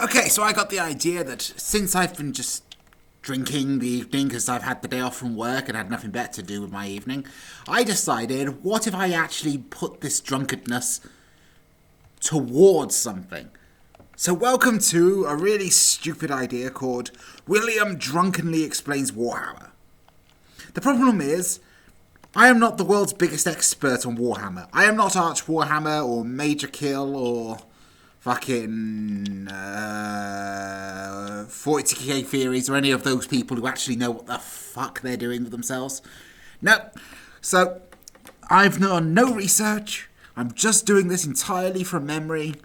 Okay, so I got the idea that since I've been just drinking the evening because I've had the day off from work and had nothing better to do with my evening, I decided, what if I actually put this drunkenness towards something? So welcome to a really stupid idea called William Drunkenly Explains Warhammer. The problem is, I am not the world's biggest expert on Warhammer. I am not Arch Warhammer or Major Kill or fucking 40k theories or any of those people who actually know what the fuck they're doing with themselves. No. So, I've done no research. I'm just doing this entirely from memory.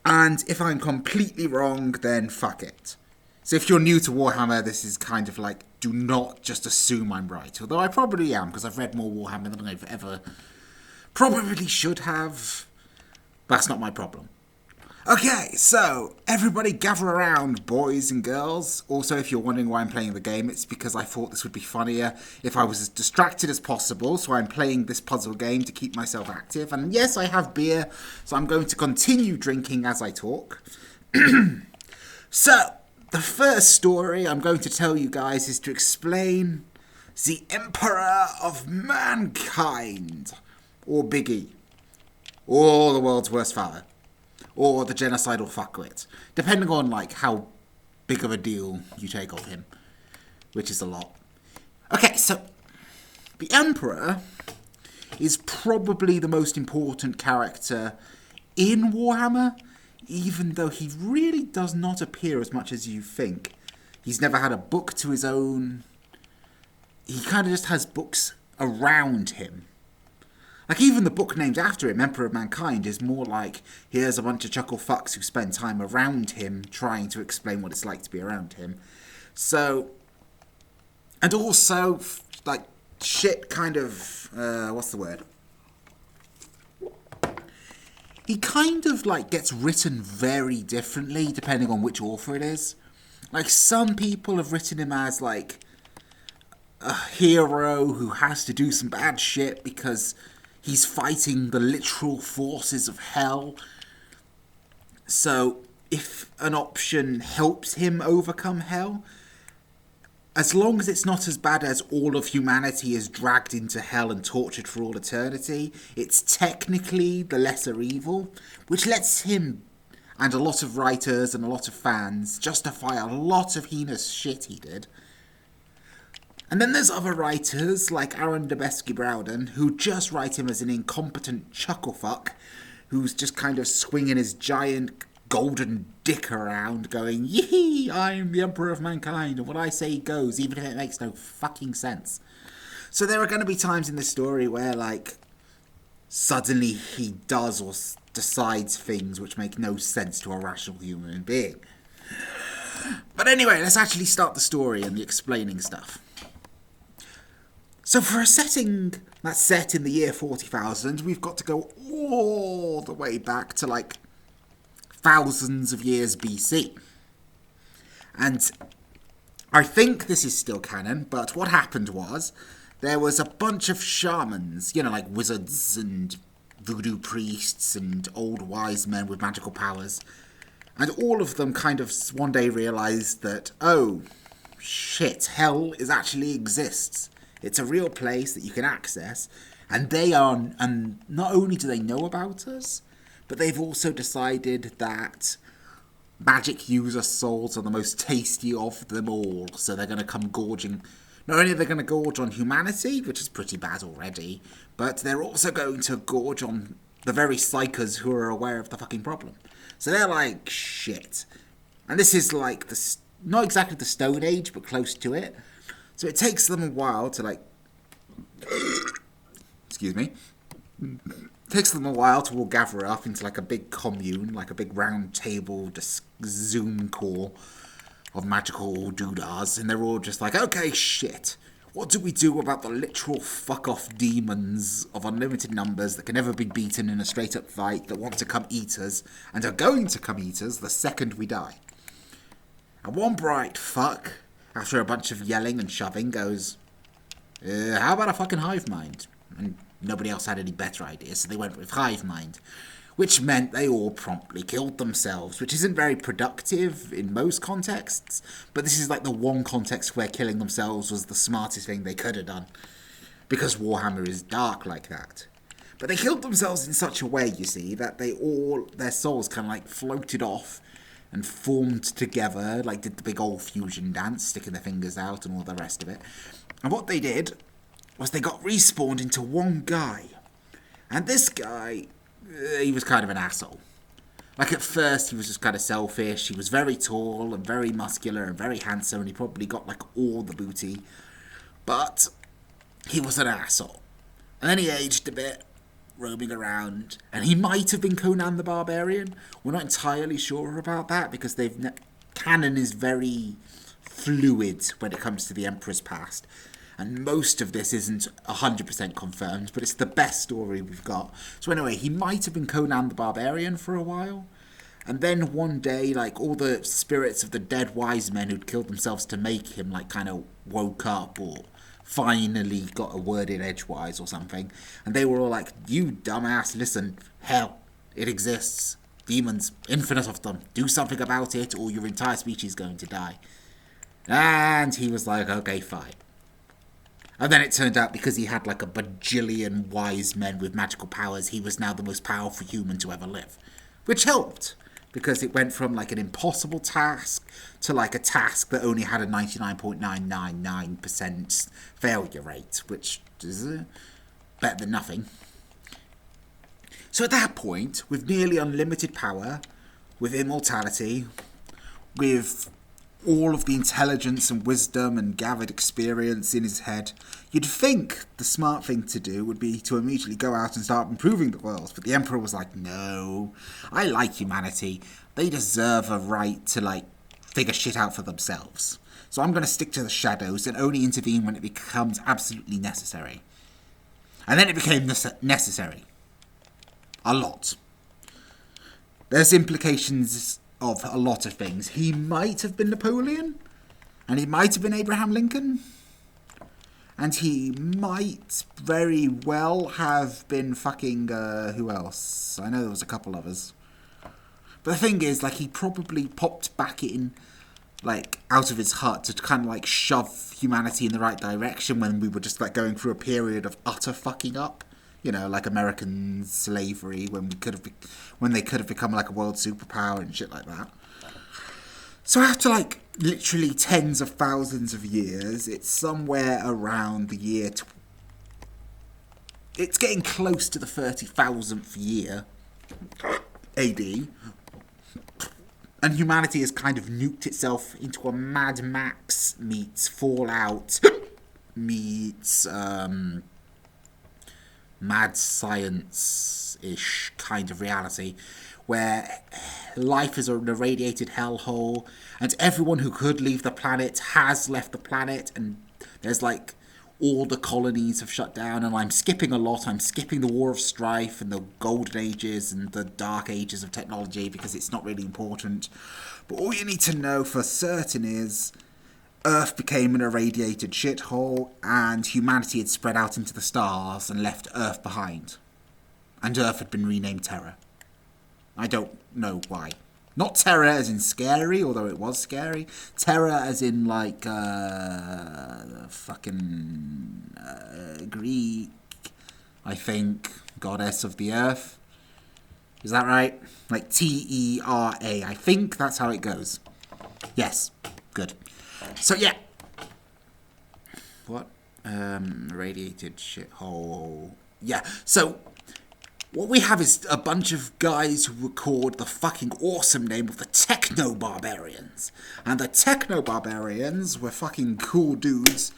And if I'm completely wrong, then fuck it. So if you're new to Warhammer, this is kind of like, do not just assume I'm right. Although I probably am, because I've read more Warhammer than I've ever probably should have. That's not my problem. Okay, so everybody gather around, boys and girls. Also, if you're wondering why I'm playing the game, it's because I thought this would be funnier if I was as distracted as possible. So I'm playing this puzzle game to keep myself active. And yes, I have beer, so I'm going to continue drinking as I talk. So, the first story I'm going to tell you guys is to explain the Emperor of Mankind, or Biggie, or the world's worst father, or the genocidal fuckwit, depending on like how big of a deal you take of him, which is a lot. Okay, so the Emperor is probably the most important character in Warhammer, even though he really does not appear as much as you think. He's never had a book to his own. He kind of just has books around him. Like, even the book named after him, Emperor of Mankind, is more like, here's a bunch of chuckle fucks who spend time around him trying to explain what it's like to be around him. So, and also, like, shit kind of, what's the word? He kind of, like, gets written very differently depending on which author it is. Like, some people have written him as, like, a hero who has to do some bad shit because he's fighting the literal forces of hell. So, if an option helps him overcome hell, as long as it's not as bad as all of humanity is dragged into hell and tortured for all eternity, it's technically the lesser evil, which lets him and a lot of writers and a lot of fans justify a lot of heinous shit he did. And then there's other writers, like Aaron Debesky-Browden, who just write him as an incompetent chucklefuck, who's just kind of swinging his giant golden dick around, going, yee, I'm the Emperor of Mankind, and what I say goes, even if it makes no fucking sense. So there are going to be times in this story where, like, suddenly he does or decides things which make no sense to a rational human being. But anyway, let's actually start the story and the explaining stuff. So for a setting that's set in the year 40,000, we've got to go all the way back to, like, thousands of years BC. And I think this is still canon, but what happened was there was a bunch of shamans, you know, like wizards and voodoo priests and old wise men with magical powers. And all of them kind of one day realized that, oh, shit, hell actually exists. It's a real place that you can access, and and not only do they know about us, but they've also decided that magic user souls are the most tasty of them all, so they're going to come gorging. Not only are they going to gorge on humanity, which is pretty bad already, but they're also going to gorge on the very psychers who are aware of the fucking problem. So they're like, shit. And this is like, not exactly the Stone Age, but close to it. So it takes them a while to, like, excuse me, it takes them a while to all gather up into, like, a big commune, like a big round table, Zoom call of magical doodahs, and they're all just like, okay, shit, what do we do about the literal fuck-off demons of unlimited numbers that can never be beaten in a straight-up fight, that want to come eat us, and are going to come eat us the second we die? And one bright fuck, after a bunch of yelling and shoving, goes, how about a fucking hive mind? And nobody else had any better ideas, so they went with hive mind, which meant they all promptly killed themselves, which isn't very productive in most contexts, but this is like the one context where killing themselves was the smartest thing they could have done, because Warhammer is dark like that. But they killed themselves in such a way, you see, that their souls kind of like floated off and formed together, like did the big old fusion dance, sticking their fingers out and all the rest of it. And what they did was they got respawned into one guy. And this guy, he was kind of an asshole. Like at first he was just kind of selfish. He was very tall and very muscular and very handsome, and he probably got like all the booty. But he was an asshole. And then he aged a bit, roaming around, and he might have been Conan the Barbarian. We're not entirely sure about that, because canon is very fluid when it comes to the Emperor's past, and most of this isn't 100% confirmed, but it's the best story we've got. So anyway, he might have been Conan the Barbarian for a while, and then one day, like, all the spirits of the dead wise men who'd killed themselves to make him, like, kind of woke up, or finally got a word in edgewise or something, and they were all like, you dumbass, listen, hell, it exists. Demons, infinite of them. Do something about it or your entire species is going to die. And he was like, okay, fine. And then it turned out, because he had like a bajillion wise men with magical powers, he was now the most powerful human to ever live. Which helped, because it went from like an impossible task to like a task that only had a 99.999% failure rate, which is better than nothing. So at that point, with nearly unlimited power, with immortality, with all of the intelligence and wisdom and gathered experience in his head, you'd think the smart thing to do would be to immediately go out and start improving the world. But the Emperor was like, no, I like humanity. They deserve a right to, like, figure shit out for themselves. So I'm going to stick to the shadows and only intervene when it becomes absolutely necessary. And then it became necessary. A lot. There's implications of a lot of things. He might have been Napoleon, and he might have been Abraham Lincoln, and he might very well have been fucking, who else? I know there was a couple others. But the thing is, like, he probably popped back in, like, out of his hut to kind of, like, shove humanity in the right direction when we were just, like, going through a period of utter fucking up. You know, like American slavery, when they could have become like a world superpower and shit like that. So after like literally tens of thousands of years, it's somewhere around the year. It's getting close to the 30,000th year AD, and humanity has kind of nuked itself into a Mad Max meets Fallout meets mad science-ish kind of reality, where life is an irradiated hellhole, and everyone who could leave the planet has left the planet, and there's like all the colonies have shut down, and I'm skipping a lot. I'm skipping the War of Strife and the Golden Ages and the Dark Ages of technology because it's not really important. But all you need to know for certain is Earth became an irradiated shithole, and humanity had spread out into the stars and left Earth behind. And Earth had been renamed Terra. I don't know why. Not Terra as in scary, although it was scary. Terra as in, like, fucking Greek, I think, goddess of the earth. Is that right? Like Tera. I think that's how it goes. Yes. Good. So, yeah. What? Radiated shithole. Yeah, so what we have is a bunch of guys who record the fucking awesome name of the Techno-Barbarians. And the Techno-Barbarians were fucking cool dudes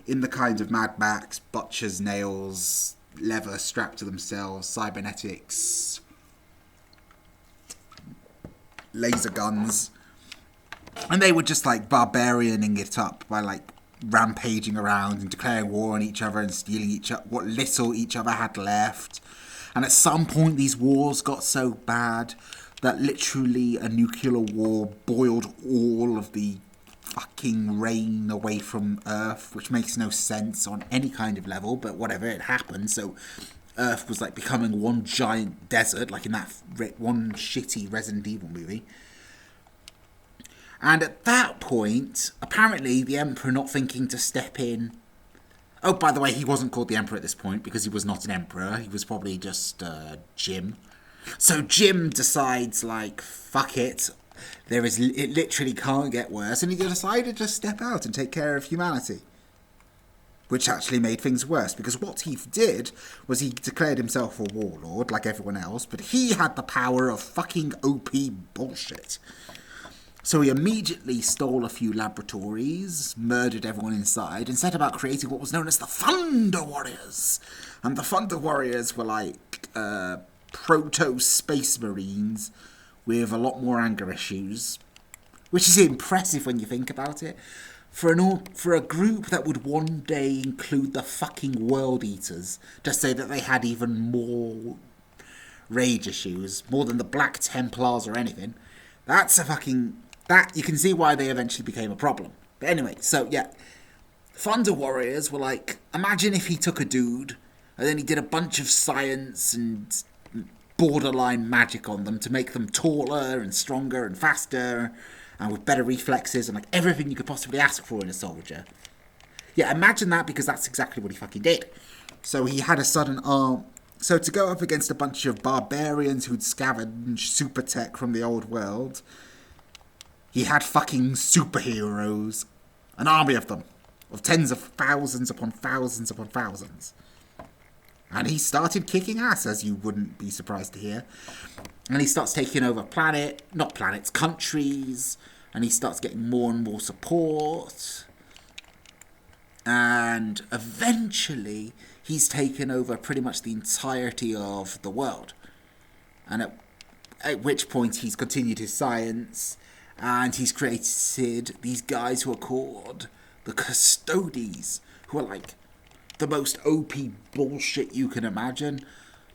in the kind of Mad Max, butcher's nails, leather strapped to themselves, cybernetics, laser guns. And they were just, like, barbarianing it up by, like, rampaging around and declaring war on each other and stealing what little each other had left. And at some point, these wars got so bad that literally a nuclear war boiled all of the fucking rain away from Earth, which makes no sense on any kind of level, but whatever, it happened. So Earth was like becoming one giant desert, like in that one shitty Resident Evil movie. And at that point, apparently the Emperor not thinking to step in. Oh, by the way, he wasn't called the Emperor at this point because he was not an Emperor. He was probably just Jim. So Jim decides, like, fuck it. It literally can't get worse. And he decided to step out and take care of humanity. Which actually made things worse, because what he did was he declared himself a warlord, like everyone else, but he had the power of fucking OP bullshit. So he immediately stole a few laboratories, murdered everyone inside, and set about creating what was known as the Thunder Warriors. And the Thunder Warriors were like proto-space marines with a lot more anger issues, which is impressive when you think about it. For a group that would one day include the fucking World Eaters, to say that they had even more rage issues, more than the Black Templars or anything, that's a fucking... That, you can see why they eventually became a problem. But anyway, so yeah. Thunder Warriors were like, imagine if he took a dude, and then he did a bunch of science and borderline magic on them to make them taller and stronger and faster, and with better reflexes, and like everything you could possibly ask for in a soldier. Yeah, imagine that, because that's exactly what he fucking did. So he had a sudden arm. So to go up against a bunch of barbarians who'd scavenged super tech from the old world, he had fucking superheroes. An army of them. Of tens of thousands upon thousands upon thousands. And he started kicking ass, as you wouldn't be surprised to hear. And he starts taking over countries. And he starts getting more and more support. And eventually, he's taken over pretty much the entirety of the world. And at which point, he's continued his science. And he's created these guys who are called the Custodes, who are like the most OP bullshit you can imagine.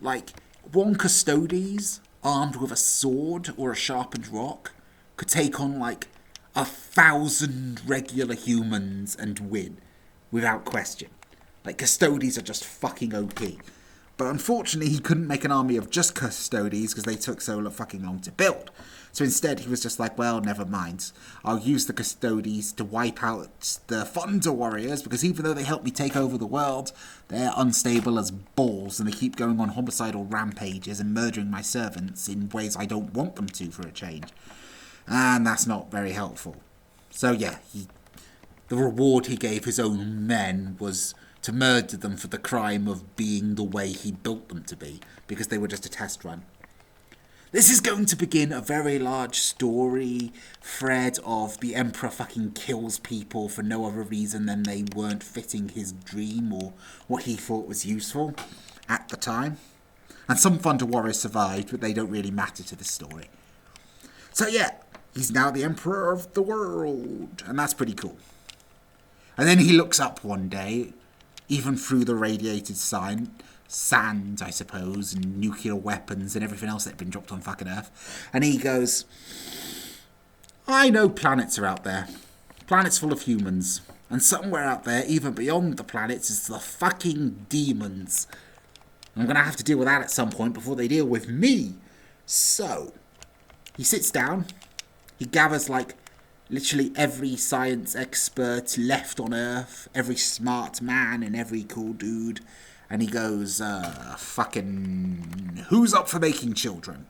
Like, one Custodes, armed with a sword or a sharpened rock, could take on like 1,000 regular humans and win, without question. Like, Custodes are just fucking OP. But unfortunately, he couldn't make an army of just Custodes because they took so fucking long to build. So instead, he was just like, well, never mind. I'll use the Custodes to wipe out the Thunder Warriors, because even though they helped me take over the world, they're unstable as balls, and they keep going on homicidal rampages and murdering my servants in ways I don't want them to, for a change. And that's not very helpful. So yeah, the reward he gave his own men was to murder them for the crime of being the way he built them to be, because they were just a test run. This is going to begin a very large story thread of the Emperor fucking kills people for no other reason than they weren't fitting his dream or what he thought was useful at the time. And some Thunder Warriors survived, but they don't really matter to the story. So yeah, he's now the Emperor of the world, and that's pretty cool. And then he looks up one day, even through the radiated sand, I suppose, and nuclear weapons and everything else that had been dropped on fucking Earth. And he goes, I know planets are out there. Planets full of humans. And somewhere out there, even beyond the planets, is the fucking demons. I'm going to have to deal with that at some point before they deal with me. So, he sits down. He gathers, like, literally every science expert left on Earth, every smart man and every cool dude. And he goes, fucking, who's up for making children?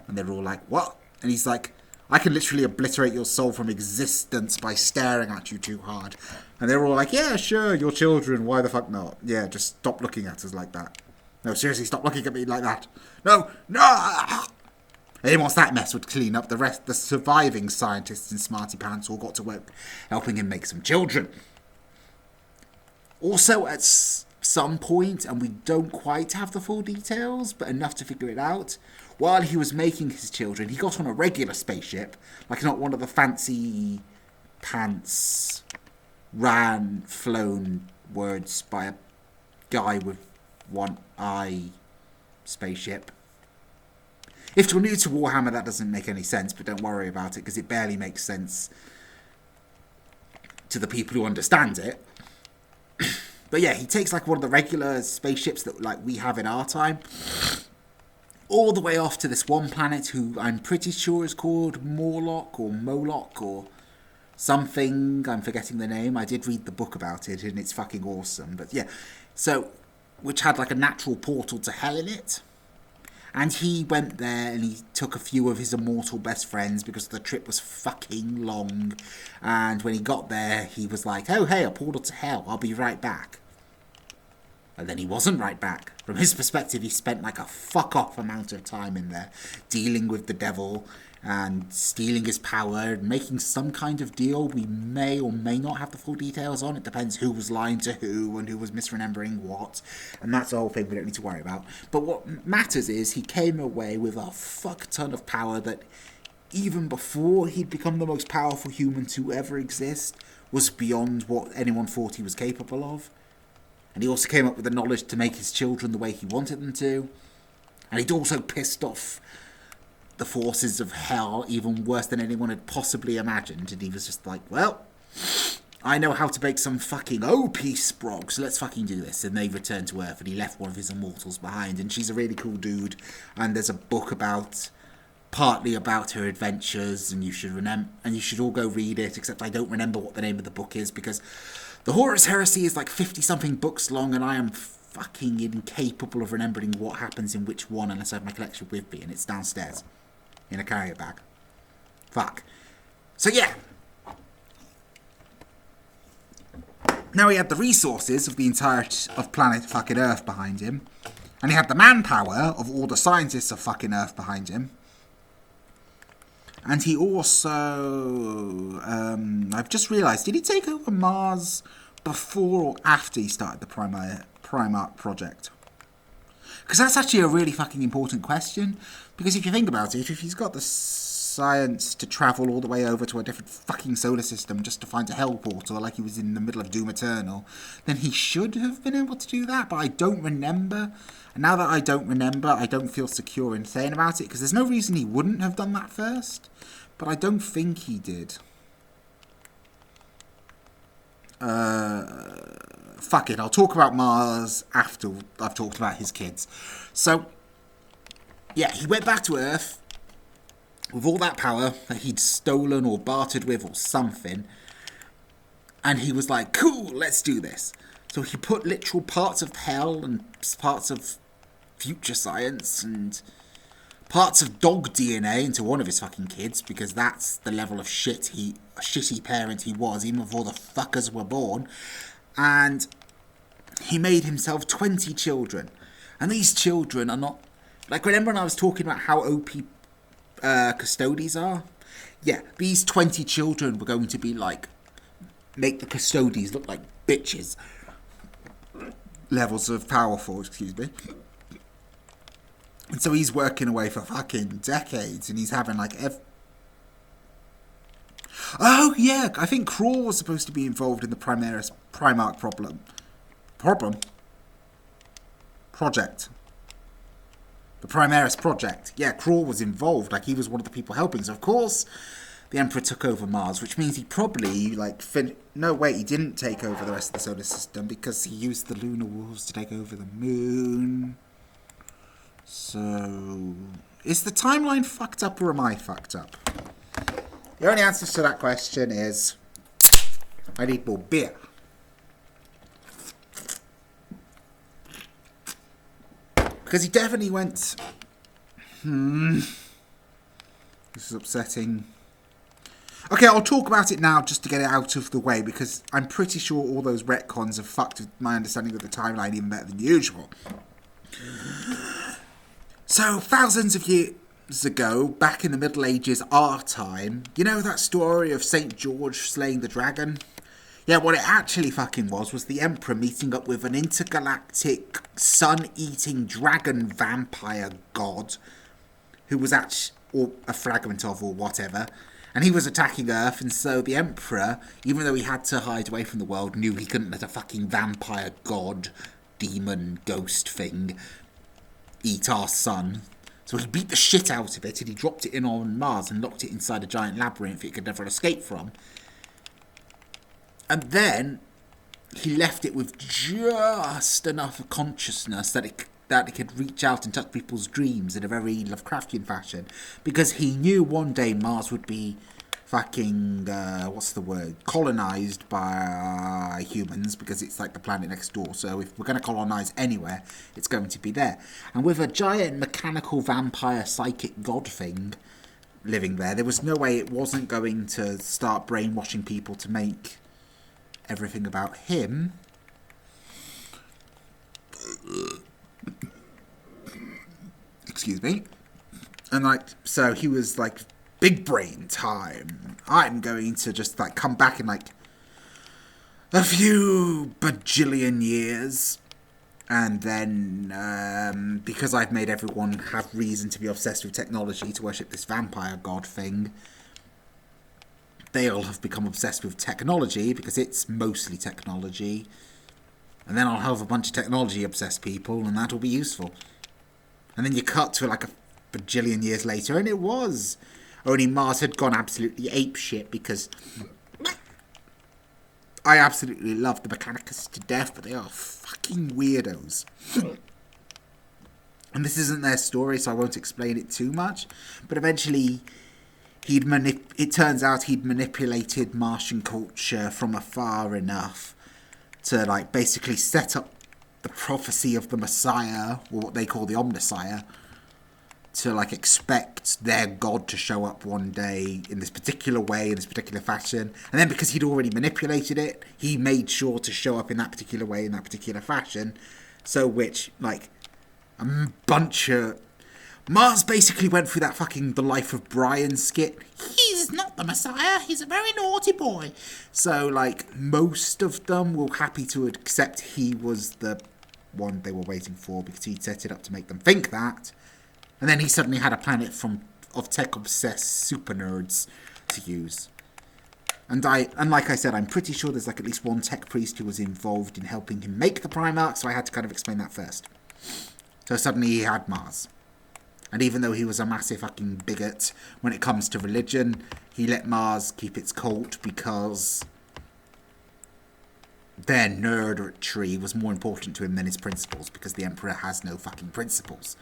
And they're all like, what? And he's like, I can literally obliterate your soul from existence by staring at you too hard. And they're all like, yeah, sure, your children, why the fuck not? Yeah, just stop looking at us like that. No, seriously, stop looking at me like that. No! And once that mess would clean up, the surviving scientists and smarty pants all got to work helping him make some children. Also, at some point, and we don't quite have the full details, but enough to figure it out, while he was making his children, he got on a regular spaceship, like not one of the fancy pants flown words by a guy with one eye spaceship. If you're new to Warhammer, that doesn't make any sense, but don't worry about it, because it barely makes sense to the people who understand it. But yeah, he takes like one of the regular spaceships that like we have in our time, all the way off to this one planet who I'm pretty sure is called Morlock or Moloch or something. I'm forgetting the name. I did read the book about it and it's fucking awesome. But yeah, so which had like a natural portal to hell in it. And he went there and he took a few of his immortal best friends because the trip was fucking long. And when he got there, he was like, oh, hey, a portal to hell. I'll be right back. And then he wasn't right back. From his perspective, he spent like a fuck-off amount of time in there dealing with the devil and stealing his power and making some kind of deal. We may or may not have the full details on. It depends who was lying to who and who was misremembering what. And that's the whole thing we don't need to worry about. But what matters is he came away with a fuck ton of power that even before he'd become the most powerful human to ever exist was beyond what anyone thought he was capable of. And he also came up with the knowledge to make his children the way he wanted them to. And he'd also pissed off the forces of hell even worse than anyone had possibly imagined. And he was just like, well, I know how to make some fucking OP sprog, so let's fucking do this. And they returned to Earth and he left one of his immortals behind. And she's a really cool dude. And there's a book partly about her adventures, and you should all go read it, except I don't remember what the name of the book is because the Horus Heresy is like 50-something books long, and I am fucking incapable of remembering what happens in which one unless I have my collection with me, and it's downstairs in a carrier bag. Fuck. So yeah. Now he had the resources of the entirety of planet fucking Earth behind him, and he had the manpower of all the scientists of fucking Earth behind him. And he also, I've just realised, did he take over Mars before or after he started the Primarch project? Because that's actually a really fucking important question. Because if you think about it, if he's got the science to travel all the way over to a different fucking solar system just to find a hell portal like he was in the middle of Doom Eternal, then he should have been able to do that, but I don't remember. And now that I don't remember, I don't feel secure in saying about it, because there's no reason he wouldn't have done that first, but I don't think he did. Fuck it, I'll talk about Mars after I've talked about his kids. So, yeah, he went back to Earth with all that power that he'd stolen or bartered with or something, and he was like, cool, let's do this. So he put literal parts of hell and parts of future science and parts of dog DNA into one of his fucking kids, because that's the level of shitty parent he was, even before the fuckers were born. And he made himself 20 children. And these children are not... Like, remember when I was talking about how OP custodies are? Yeah, these 20 children were going to be like... make the custodies look like bitches. Levels of powerful, excuse me. And so he's working away for fucking decades, and he's having like Oh yeah, I think Crawl was supposed to be involved in the Primarch project. The Primaris project. Yeah, Crawl was involved, like he was one of the people helping. So of course the Emperor took over Mars, which means he probably, like, no, wait, he didn't take over the rest of the solar system because he used the lunar wolves to take over the moon. So, is the timeline fucked up or am I fucked up? The only answer to that question is, I need more beer. Because he definitely went, this is upsetting. Okay, I'll talk about it now just to get it out of the way, because I'm pretty sure all those retcons have fucked my understanding of the timeline even better than usual. So, thousands of years ago, back in the Middle Ages, our time, you know that story of St. George slaying the dragon? Yeah, what it actually fucking was the Emperor meeting up with an intergalactic sun-eating dragon vampire god, who was actually, or a fragment of, or whatever. And he was attacking Earth, and so the Emperor, even though he had to hide away from the world, knew he couldn't let a fucking vampire god, demon, ghost thing eat our sun. So he beat the shit out of it, and he dropped it in on Mars and locked it inside a giant labyrinth it could never escape from. And then, he left it with just enough consciousness that it could reach out and touch people's dreams in a very Lovecraftian fashion, because he knew one day Mars would be fucking colonized by humans, because it's like the planet next door. So if we're going to colonize anywhere, it's going to be there. And with a giant mechanical vampire psychic god thing living there was no way it wasn't going to start brainwashing people to make everything about him. Excuse me. And so he was like, big brain time. I'm going to just come back in a few bajillion years. And then, because I've made everyone have reason to be obsessed with technology, to worship this vampire god thing, they'll have become obsessed with technology, because it's mostly technology. And then I'll have a bunch of technology-obsessed people, and that'll be useful. And then you cut to a bajillion years later, and it was. Only Mars had gone absolutely apeshit, because I absolutely love the Mechanicus to death, but they are fucking weirdos. And this isn't their story, so I won't explain it too much. But eventually, it turns out he'd manipulated Martian culture from afar enough to basically set up the prophecy of the Messiah, or what they call the Omnissiah, to expect their god to show up one day in this particular way, in this particular fashion. And then because he'd already manipulated it, he made sure to show up in that particular way, in that particular fashion. So which, a bunch of... Mars basically went through that fucking The Life of Brian skit. He's not the Messiah, he's a very naughty boy. So, most of them were happy to accept he was the one they were waiting for, because he'd set it up to make them think that. And then he suddenly had a planet of tech-obsessed super nerds to use. And like I said, I'm pretty sure there's at least one tech priest who was involved in helping him make the Primarch, so I had to kind of explain that first. So suddenly he had Mars. And even though he was a massive fucking bigot when it comes to religion, he let Mars keep its cult, because their nerdry was more important to him than his principles, because the Emperor has no fucking principles.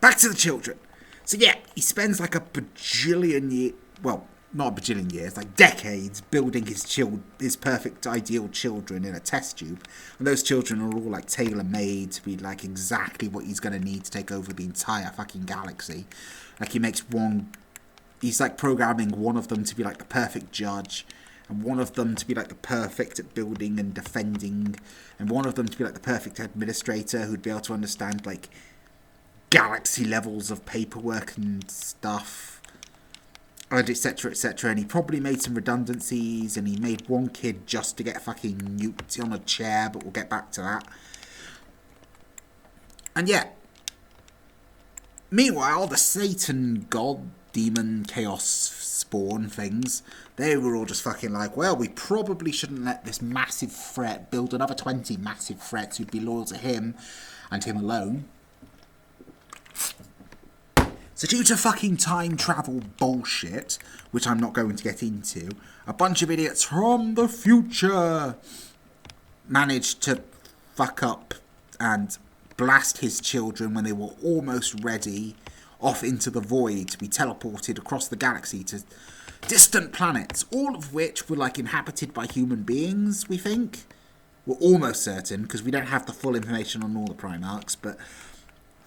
Back to the children. So yeah, he spends a bajillion years, well, not a bajillion years, decades building his perfect ideal children in a test tube. And those children are all tailor-made to be exactly what he's going to need to take over the entire fucking galaxy. He makes he's programming one of them to be the perfect judge, and one of them to be the perfect at building and defending, and one of them to be the perfect administrator who'd be able to understand galaxy levels of paperwork and stuff, and etc, etc. And he probably made some redundancies, and he made one kid just to get fucking nuked on a chair, but we'll get back to that. And yeah, meanwhile, the Satan, God, Demon, Chaos spawn things, they were all just fucking well, we probably shouldn't let this massive threat build another 20 massive threats who'd be loyal to him and him alone. So due to fucking time travel bullshit, which I'm not going to get into, a bunch of idiots from the future managed to fuck up and blast his children when they were almost ready off into the void to be teleported across the galaxy to distant planets, all of which were inhabited by human beings, we think. We're almost certain, because we don't have the full information on all the Primarchs, but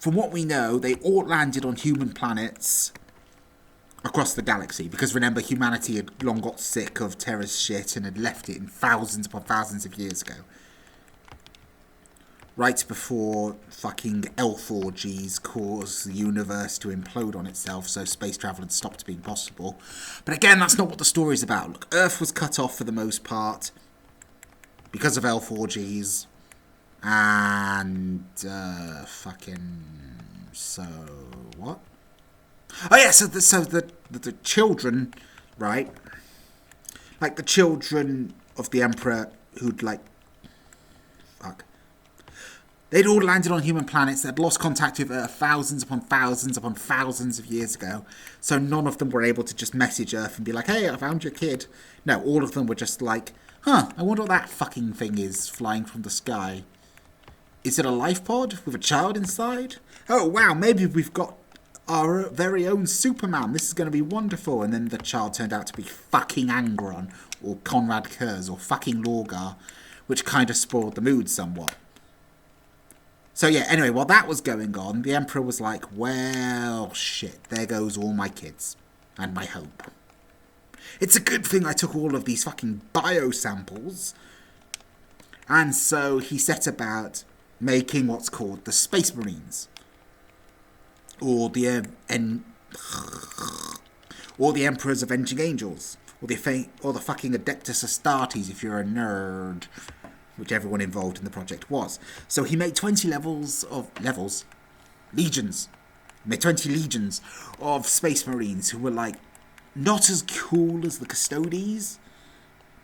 from what we know, they all landed on human planets across the galaxy, because remember, humanity had long got sick of Terra's shit and had left it in thousands upon thousands of years ago. Right before fucking elf orgies caused the universe to implode on itself, so space travel had stopped being possible. But again, that's not what the story's about. Look, Earth was cut off for the most part because of elf orgies. And, so, what? Oh yeah, so the children, right? The children of the Emperor who'd, they'd all landed on human planets. They'd lost contact with Earth thousands upon thousands upon thousands of years ago. So none of them were able to just message Earth and be hey, I found your kid. No, all of them were just Huh, I wonder what that fucking thing is flying from the sky. Is it a life pod with a child inside? Oh wow, maybe we've got our very own Superman. This is going to be wonderful. And then the child turned out to be fucking Angron, or Conrad Kurz, or fucking Lorgar, which kind of spoiled the mood somewhat. So yeah, anyway, while that was going on, the Emperor was like, well, shit, there goes all my kids. And my hope. It's a good thing I took all of these fucking biosamples. And so he set about making what's called the Space Marines. Or the Emperor's Avenging Angels. Or the fucking Adeptus Astartes if you're a nerd. Which everyone involved in the project was. So he made 20 legions. He made 20 legions of Space Marines who were like not as cool as the Custodes,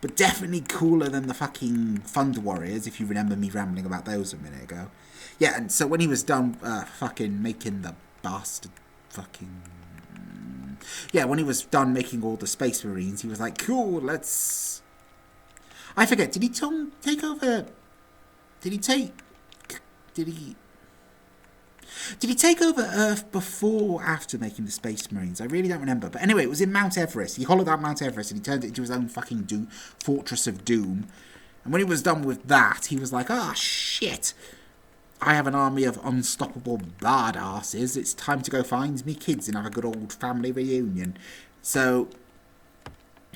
but definitely cooler than the fucking Thunder Warriors, if you remember me rambling about those a minute ago. Yeah, and so when he was done fucking making the bastard fucking... Yeah, when he was done making all the Space Marines, he was like, cool, let's... I forget, did he take over... Did he take over Earth before or after making the Space Marines? I really don't remember. But anyway, it was in Mount Everest. He hollowed out Mount Everest and he turned it into his own fucking Fortress of Doom. And when he was done with that, he was like, ah, shit. I have an army of unstoppable badasses. It's time to go find me kids and have a good old family reunion. So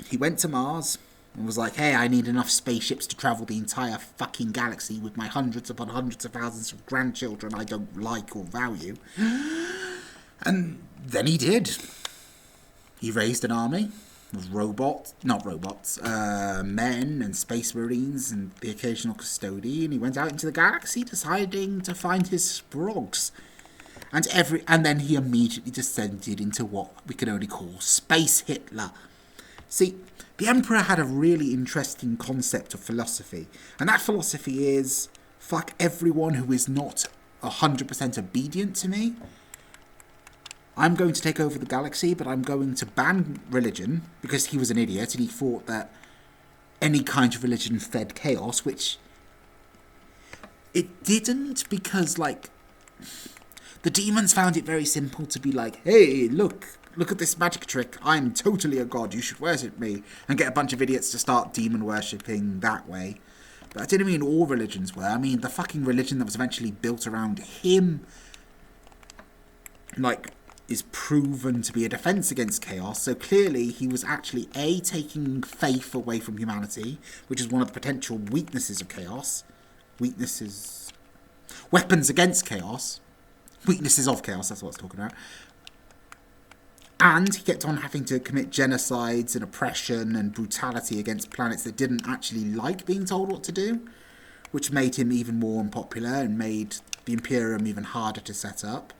he went to Mars and was like, hey, I need enough spaceships to travel the entire fucking galaxy with my hundreds upon hundreds of thousands of grandchildren I don't like or value. And then he did. He raised an army of men and space marines and the occasional custodian, and he went out into the galaxy deciding to find his sprogs. And then he immediately descended into what we can only call Space Hitler. See, the Emperor had a really interesting concept of philosophy, and that philosophy is, fuck everyone who is not 100% obedient to me. I'm going to take over the galaxy, but I'm going to ban religion, because he was an idiot, and he thought that any kind of religion fed chaos, which it didn't, because, like, the demons found it very simple to be like, hey, look at this magic trick, I'm totally a god, you should worship me, and get a bunch of idiots to start demon worshipping that way. But I didn't mean all religions were. I mean, the fucking religion that was eventually built around him, like, is proven to be a defense against chaos. So clearly he was actually taking faith away from humanity, which is one of the potential weaknesses of chaos. Weapons against chaos. Weaknesses of chaos, that's what I was talking about. And he kept on having to commit genocides and oppression and brutality against planets that didn't actually like being told what to do, which made him even more unpopular and made the Imperium even harder to set up.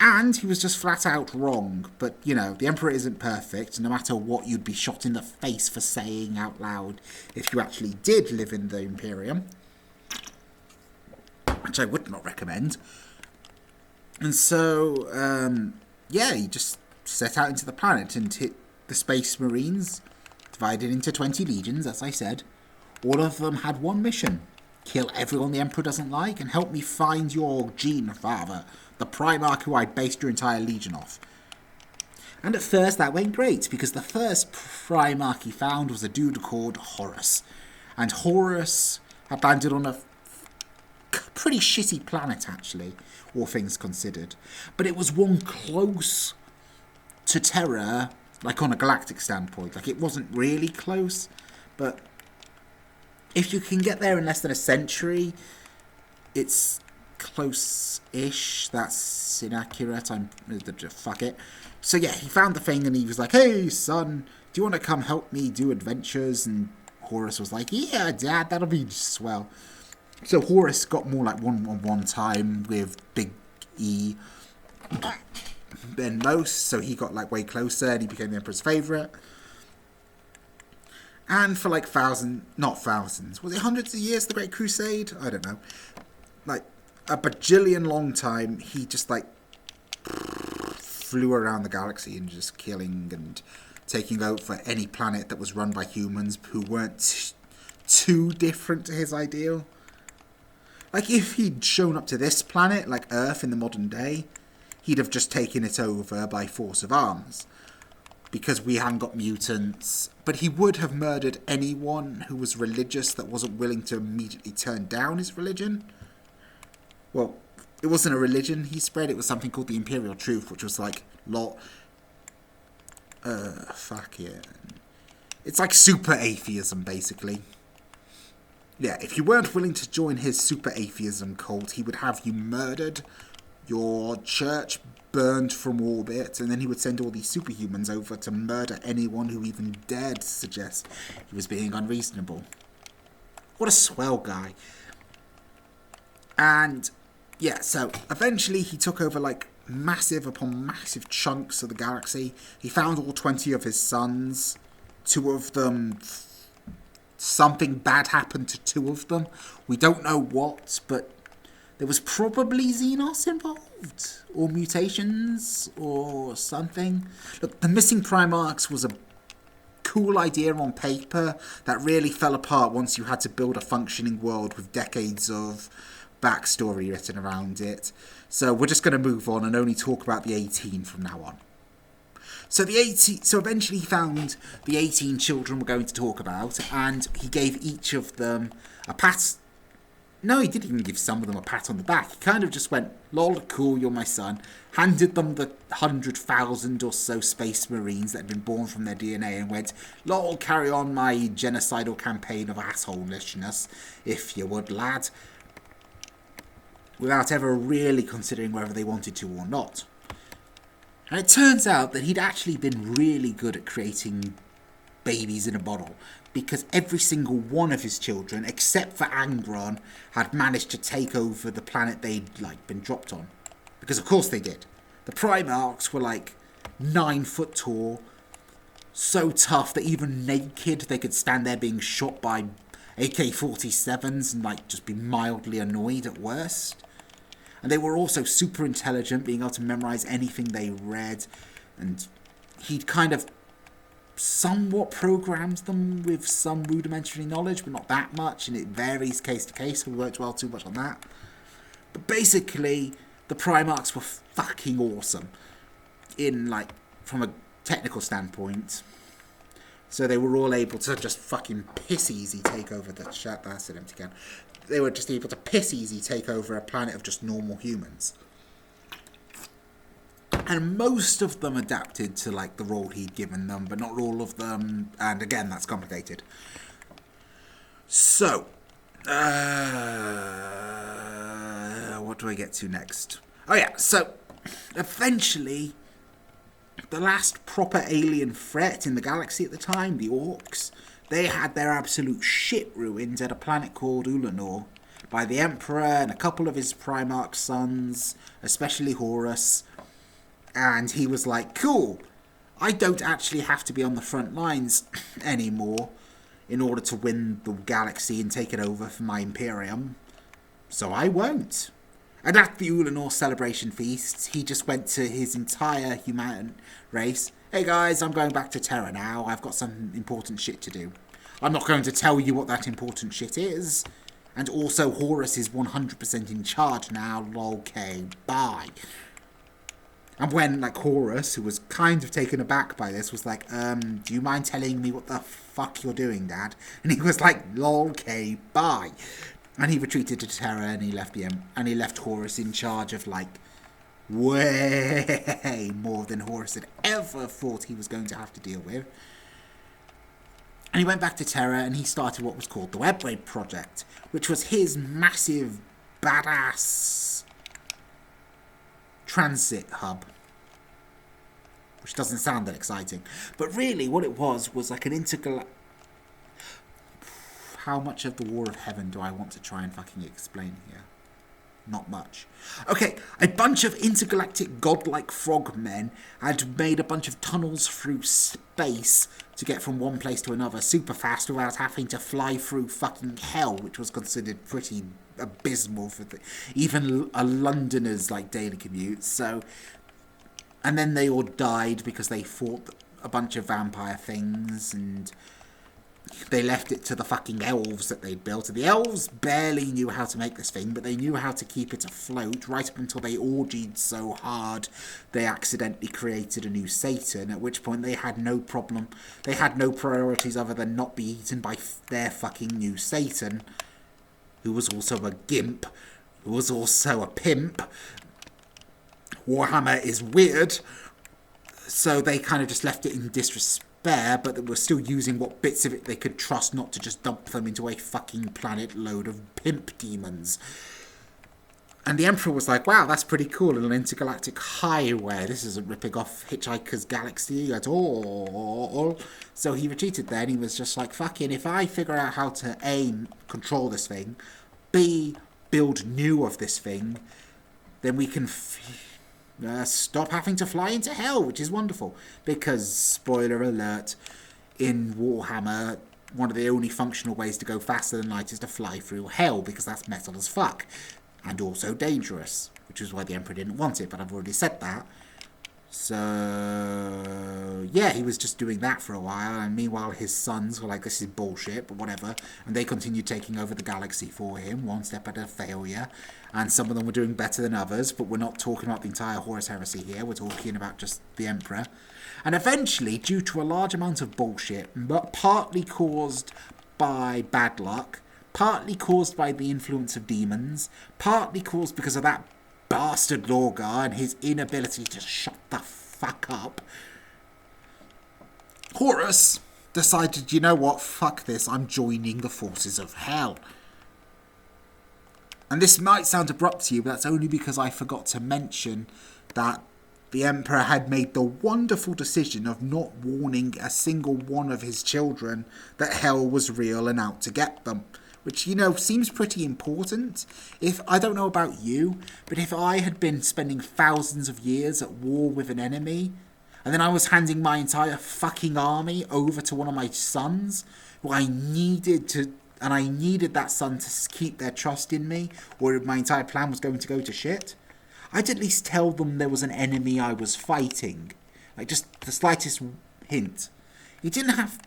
And he was just flat out wrong. But, you know, the Emperor isn't perfect. No matter what, you'd be shot in the face for saying out loud if you actually did live in the Imperium, which I would not recommend. And so, he just set out into the planet and hit the Space Marines, divided into 20 legions, as I said. All of them had one mission: kill everyone the Emperor doesn't like and help me find your gene father, the Primarch who I based your entire legion off. And at first that went great, because the first Primarch he found was a dude called Horus. And Horus had landed on a pretty shitty planet, actually, all things considered. But it was one close to Terra, like on a galactic standpoint. Like, it wasn't really close, but if you can get there in less than a century, it's close-ish. That's inaccurate. Fuck it. So yeah, he found the thing and he was like, hey, son, do you want to come help me do adventures? And Horus was like, yeah, Dad, that'll be swell. So Horus got more like one-on-one time with Big E than most, so he got like way closer and he became the Emperor's favourite. And for like was it hundreds of years, the Great Crusade? I don't know. Like a bajillion long time, he just like flew around the galaxy and just killing and taking over any planet that was run by humans who weren't too different to his ideal. Like, if he'd shown up to this planet, like Earth in the modern day, he'd have just taken it over by force of arms. Because we hadn't got mutants. But he would have murdered anyone who was religious that wasn't willing to immediately turn down his religion. Well, it wasn't a religion he spread, it was something called the Imperial Truth, which was like, fuck it. It's like super atheism, basically. Yeah, if you weren't willing to join his super atheism cult, he would have you murdered, your church burned from orbit, and then he would send all these superhumans over to murder anyone who even dared to suggest he was being unreasonable. What a swell guy. And, yeah, so eventually he took over, like, massive upon massive chunks of the galaxy. He found all 20 of his sons. 2 of them... Something bad happened to 2 of them. We don't know what, but there was probably Xenos involved. Or mutations, or something. Look, the missing Primarchs was a cool idea on paper that really fell apart once you had to build a functioning world with decades of backstory written around it. So we're just going to move on and only talk about the 18 from now on. So eventually he found the 18 children we're going to talk about, and he gave each of them a pat. No, he didn't even give some of them a pat on the back. He kind of just went, lol, cool, you're my son. Handed them the 100,000 or so space marines that had been born from their DNA and went, lol, carry on my genocidal campaign of assholishness, if you would, lad. Without ever really considering whether they wanted to or not. And it turns out that he'd actually been really good at creating babies in a bottle, because every single one of his children, except for Angron, had managed to take over the planet they'd been dropped on. Because of course they did. The Primarchs were 9 foot tall, so tough that even naked they could stand there being shot by AK-47s and just be mildly annoyed at worst. And they were also super intelligent, being able to memorize anything they read. And he'd kind of somewhat programmed them with some rudimentary knowledge, but not that much. And it varies case to case, so we won't dwell too much on that. But basically, the Primarchs were fucking awesome. From a technical standpoint. So they were all able to just fucking piss easy take over the shit. That's it, empty can. They were just able to piss easy take over a planet of just normal humans. And most of them adapted to the role he'd given them, but not all of them. And again, that's complicated. So, what do I get to next? Oh yeah, so eventually, the last proper alien threat in the galaxy at the time, the Orcs, they had their absolute shit ruined at a planet called Ulanor by the Emperor and a couple of his Primarch sons, especially Horus. And he was like, cool, I don't actually have to be on the front lines anymore in order to win the galaxy and take it over for my Imperium. So I won't. And at the Ulanor celebration feast, he just went to his entire human race. Hey guys, I'm going back to Terra now. I've got some important shit to do. I'm not going to tell you what that important shit is. And also, Horus is 100% in charge now. Okay, bye. And when, Horus, who was kind of taken aback by this, was like, do you mind telling me what the fuck you're doing, Dad? And he was like, lol, okay, bye. And he retreated to Terra, and he left Horus in charge of, way more than Horus had ever thought he was going to have to deal with. And he went back to Terra, and he started what was called the Webway Project, which was his massive, badass transit hub. Which doesn't sound that exciting. But really, what it was an intergalactic... How much of the War of Heaven do I want to try and fucking explain here? Not much. Okay, a bunch of intergalactic godlike frogmen had made a bunch of tunnels through space to get from one place to another super fast without having to fly through fucking hell, which was considered pretty abysmal for even a Londoner's daily commute. So, and then they all died because they fought a bunch of vampire things, and they left it to the fucking elves that they'd built. And the elves barely knew how to make this thing, but they knew how to keep it afloat right up until they orgied so hard they accidentally created a new Satan, at which point they had no problem. They had no priorities other than not be eaten by their fucking new Satan, who was also a gimp, who was also a pimp. Warhammer is weird, so they kind of just left it in disrespect. But they were still using what bits of it they could trust not to just dump them into a fucking planet load of pimp demons. And the Emperor was like, wow, that's pretty cool, an intergalactic highway. This isn't ripping off Hitchhiker's Galaxy at all. So he retreated there, and he was just like, fucking, if I figure out how to A, control this thing, B, build new of this thing, then we can stop having to fly into hell, which is wonderful. Because, spoiler alert, in Warhammer, one of the only functional ways to go faster than light is to fly through hell, because that's metal as fuck. And also dangerous, which is why the Emperor didn't want it, but I've already said that. So, yeah, he was just doing that for a while, and meanwhile his sons were like, this is bullshit, but whatever. And they continued taking over the galaxy for him, one step at a failure. And some of them were doing better than others, but we're not talking about the entire Horus Heresy here, we're talking about just the Emperor. And eventually, due to a large amount of bullshit, but partly caused by bad luck, partly caused by the influence of demons, partly caused because of that bastard Lorgar and his inability to shut the fuck up, Horus decided, you know what, fuck this, I'm joining the forces of hell. And this might sound abrupt to you, but that's only because I forgot to mention that the Emperor had made the wonderful decision of not warning a single one of his children that hell was real and out to get them. Which, you know, seems pretty important. If, I don't know about you, but if I had been spending thousands of years at war with an enemy, and then I was handing my entire fucking army over to one of my sons, who I needed to, and I needed that son to keep their trust in me, or my entire plan was going to go to shit, I'd at least tell them there was an enemy I was fighting. Like, just the slightest hint. You didn't have...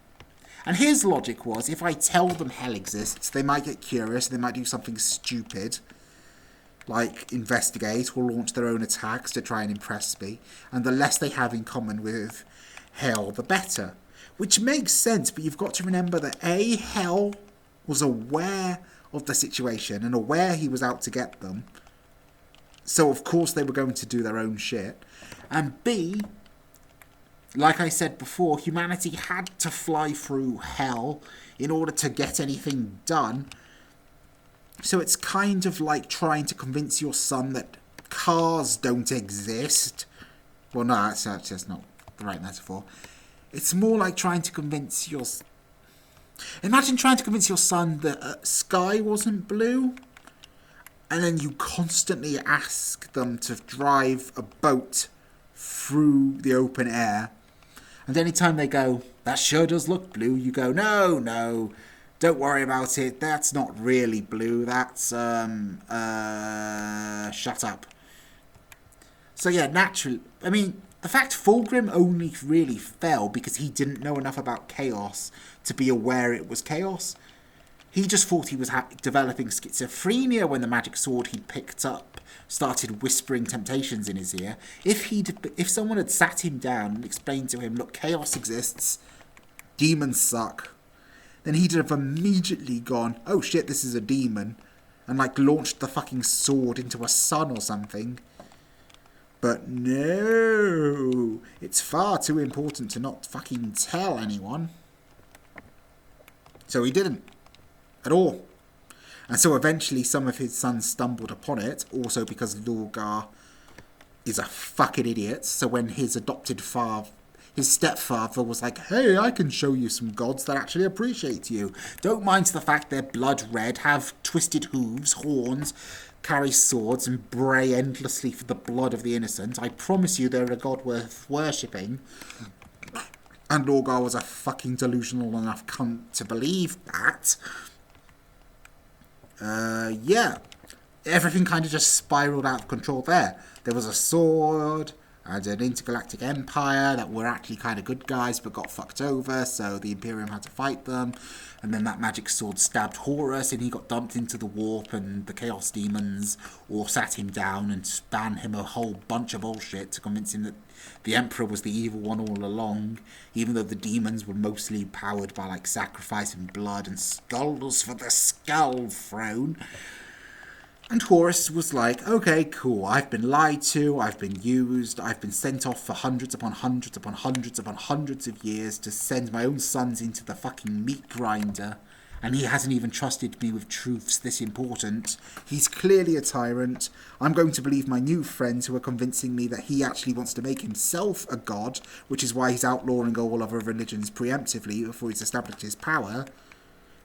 And his logic was, if I tell them hell exists, they might get curious, they might do something stupid, like investigate or launch their own attacks to try and impress me, and the less they have in common with hell, the better. Which makes sense, but you've got to remember that A, hell was aware of the situation and aware he was out to get them, so of course they were going to do their own shit, and B, like I said before, humanity had to fly through hell in order to get anything done. So it's kind of like trying to convince your son that cars don't exist. Well, no, that's not the right metaphor. It's more like trying to convince your... Imagine trying to convince your son that sky wasn't blue, and then you constantly ask them to drive a boat through the open air. And any time they go, that sure does look blue, you go, no, don't worry about it. That's not really blue. That's, shut up. So yeah, naturally, I mean, the fact Fulgrim only really fell because he didn't know enough about chaos to be aware it was chaos. He just thought he was developing schizophrenia when the magic sword he picked up started whispering temptations in his ear. If someone had sat him down and explained to him, look, chaos exists, demons suck, then he'd have immediately gone, oh shit, this is a demon, and like launched the fucking sword into a sun or something. But no, it's far too important to not fucking tell anyone. So he didn't. At all. And so eventually some of his sons stumbled upon it, also because Lorgar is a fucking idiot. So when his adopted father, his stepfather was like, hey, I can show you some gods that actually appreciate you. Don't mind the fact they're blood red, have twisted hooves, horns, carry swords, and bray endlessly for the blood of the innocent. I promise you they're a god worth worshipping. And Lorgar was a fucking delusional enough cunt to believe that. Yeah, everything kind of just spiraled out of control there. There was a sword, and an intergalactic empire that were actually kind of good guys but got fucked over, so the Imperium had to fight them. And then that magic sword stabbed Horus and he got dumped into the warp, and the Chaos Demons all sat him down and span him a whole bunch of bullshit to convince him that the Emperor was the evil one all along, even though the demons were mostly powered by like sacrifice and blood and skulls for the Skull Throne. And Horus was like, okay, cool, I've been lied to, I've been used, I've been sent off for hundreds upon hundreds upon hundreds upon hundreds of years to send my own sons into the fucking meat grinder, and he hasn't even trusted me with truths this important. He's clearly a tyrant. I'm going to believe my new friends who are convincing me that he actually wants to make himself a god, which is why he's outlawing all other religions preemptively before he's established his power.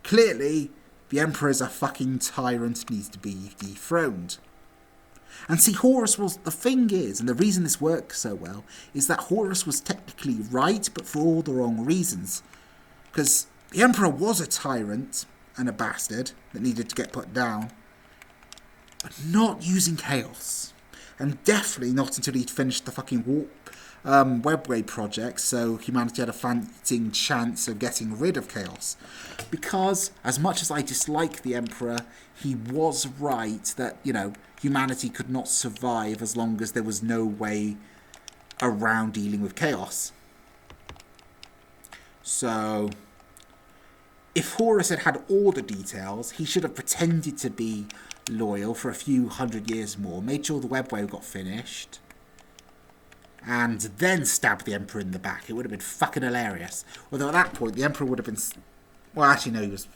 Clearly, the Emperor's a fucking tyrant, needs to be dethroned. And see, Horus was... The thing is, and the reason this works so well, is that Horus was technically right, but for all the wrong reasons. Because the Emperor was a tyrant and a bastard that needed to get put down, but not using chaos. And definitely not until he'd finished the fucking warp Webway project, so humanity had a fighting chance of getting rid of chaos. Because, as much as I dislike the Emperor, he was right that, you know, humanity could not survive as long as there was no way around dealing with chaos. So, if Horus had had all the details, he should have pretended to be loyal for a few hundred years more, made sure the Webway got finished, and then stabbed the Emperor in the back. It would have been fucking hilarious. Although at that point, the Emperor would have been... Well, actually, no, he was...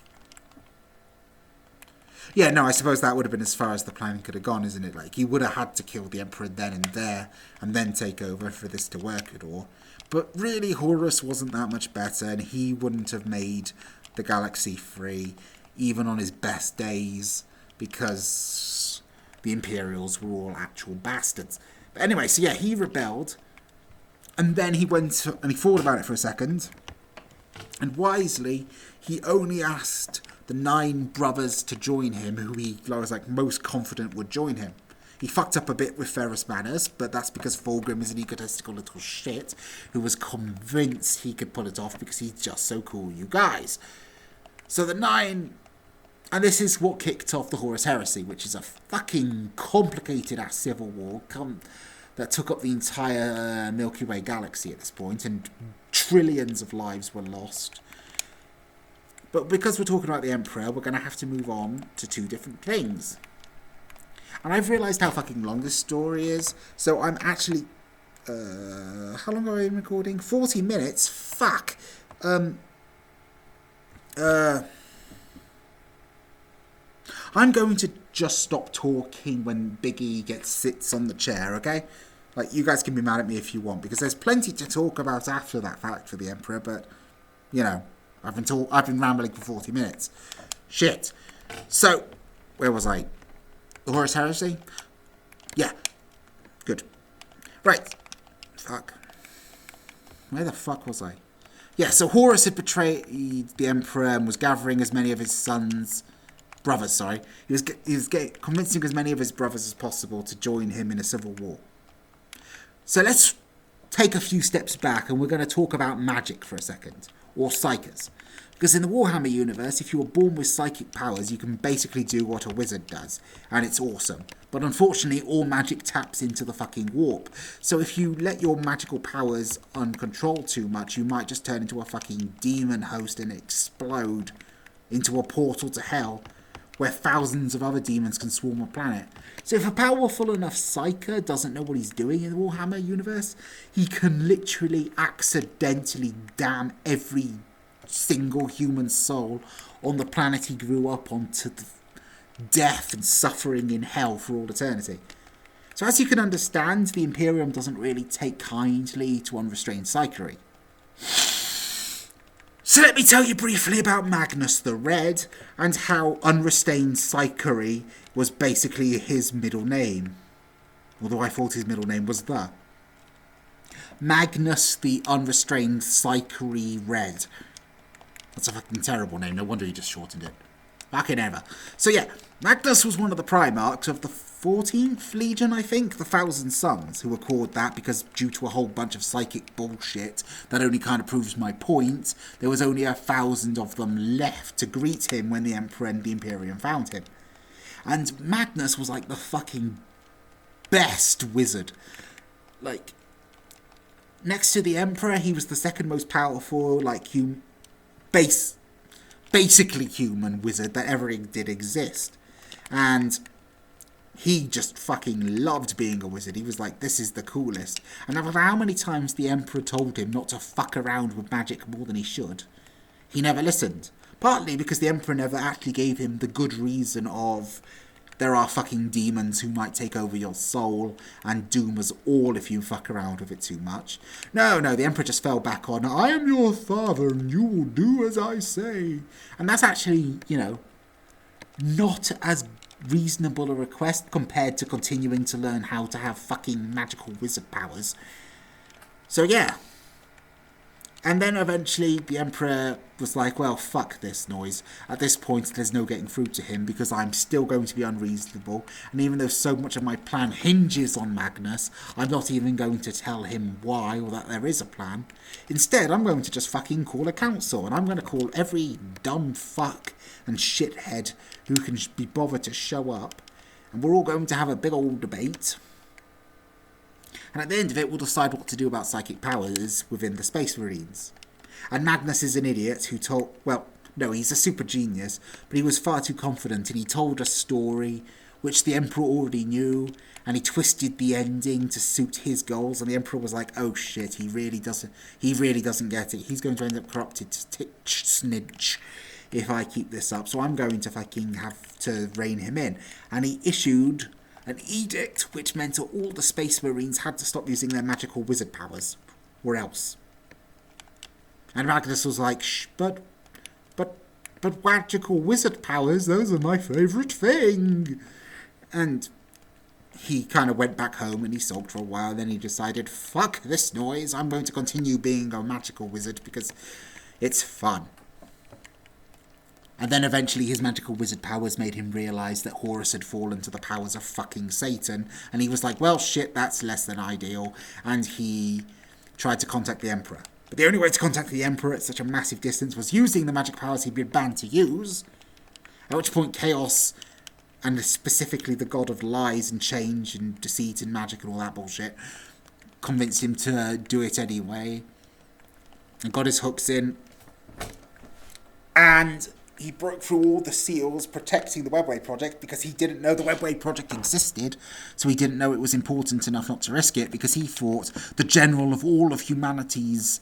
Yeah, no, I suppose that would have been as far as the planning could have gone, isn't it? Like, he would have had to kill the Emperor then and there, and then take over for this to work at all. But really, Horus wasn't that much better, and he wouldn't have made the galaxy free, even on his best days, because the Imperials were all actual bastards. But anyway, so yeah, he rebelled, and then he went and he thought about it for a second, and wisely, he only asked the 9 brothers to join him, who he was like most confident would join him. He fucked up a bit with Ferrus Manners, but that's because Fulgrim is an egotistical little shit who was convinced he could pull it off because he's just so cool, you guys. So the 9... And this is what kicked off the Horus Heresy, which is a fucking complicated-ass civil war that took up the entire Milky Way galaxy at this point, and trillions of lives were lost. But because we're talking about the Emperor, we're going to have to move on to 2 different things. And I've realised how fucking long this story is, so I'm actually... how long have I been recording? 40 minutes? Fuck! I'm going to just stop talking when Biggie sits on the chair, okay? Like, you guys can be mad at me if you want, because there's plenty to talk about after that fact for the Emperor, but, you know, I've been rambling for 40 minutes. Shit. So, where was I? The Horus Heresy? Yeah. Good. Right. Fuck. Where the fuck was I? Yeah, so Horus had betrayed the Emperor and was gathering as many of his brothers, sorry. He was convincing as many of his brothers as possible to join him in a civil war. So let's take a few steps back and we're going to talk about magic for a second, or psychers. Because in the Warhammer universe, if you were born with psychic powers, you can basically do what a wizard does, and it's awesome. But unfortunately, all magic taps into the fucking warp. So if you let your magical powers uncontrolled too much, you might just turn into a fucking demon host and explode into a portal to hell, where thousands of other demons can swarm a planet. So if a powerful enough psyker doesn't know what he's doing in the Warhammer universe, he can literally accidentally damn every single human soul on the planet he grew up on to death and suffering in hell for all eternity. So as you can understand, the Imperium doesn't really take kindly to unrestrained psychery. So let me tell you briefly about Magnus the Red, and how unrestrained psychery was basically his middle name. Although I thought his middle name was the. Magnus the Unrestrained Psychery Red. That's a fucking terrible name, no wonder he just shortened it. Fucking ever. So yeah, Magnus was one of the Primarchs of the 14th Legion, I think, the Thousand Sons, who were called that because due to a whole bunch of psychic bullshit that only kind of proves my point, there was only 1,000 of them left to greet him when the Emperor and the Imperium found him. And Magnus was like the fucking best wizard. Like, next to the Emperor, he was the second most powerful, like, basically human wizard that ever did exist. And he just fucking loved being a wizard. He was like, this is the coolest. And no matter how many times the Emperor told him not to fuck around with magic more than he should, he never listened. Partly because the Emperor never actually gave him the good reason of, there are fucking demons who might take over your soul and doom us all if you fuck around with it too much. No, the Emperor just fell back on, I am your father and you will do as I say. And that's actually, not as reasonable a request compared to continuing to learn how to have fucking magical wizard powers. So yeah. And then eventually the Emperor was like, well, fuck this noise. At this point, there's no getting through to him because I'm still going to be unreasonable. And even though so much of my plan hinges on Magnus, I'm not even going to tell him why or that there is a plan. Instead, I'm going to just fucking call a council. And I'm going to call every dumb fuck and shithead who can be bothered to show up. And we're all going to have a big old debate. And at the end of it, we'll decide what to do about psychic powers within the Space Marines. And Magnus is an idiot who told... Well, no, he's a super genius, but he was far too confident, and he told a story which the Emperor already knew, and he twisted the ending to suit his goals, and the Emperor was like, oh shit, he really doesn't get it. He's going to end up corrupted to snitch if I keep this up, so I'm going to fucking have to rein him in. And he issued an edict which meant that all the Space Marines had to stop using their magical wizard powers, or else. And Magnus was like, but magical wizard powers, those are my favourite thing. And he kind of went back home and he sulked for a while, and then he decided, fuck this noise, I'm going to continue being a magical wizard because it's fun. And then eventually his magical wizard powers made him realise that Horus had fallen to the powers of fucking Satan. And he was like, well, shit, that's less than ideal. And he tried to contact the Emperor. But the only way to contact the Emperor at such a massive distance was using the magic powers he'd been banned to use. At which point Chaos, and specifically the god of lies and change and deceit and magic and all that bullshit, convinced him to do it anyway. And got his hooks in. And he broke through all the seals protecting the Webway Project because he didn't know the Webway Project existed, so he didn't know it was important enough not to risk it because he thought the general of all of humanity's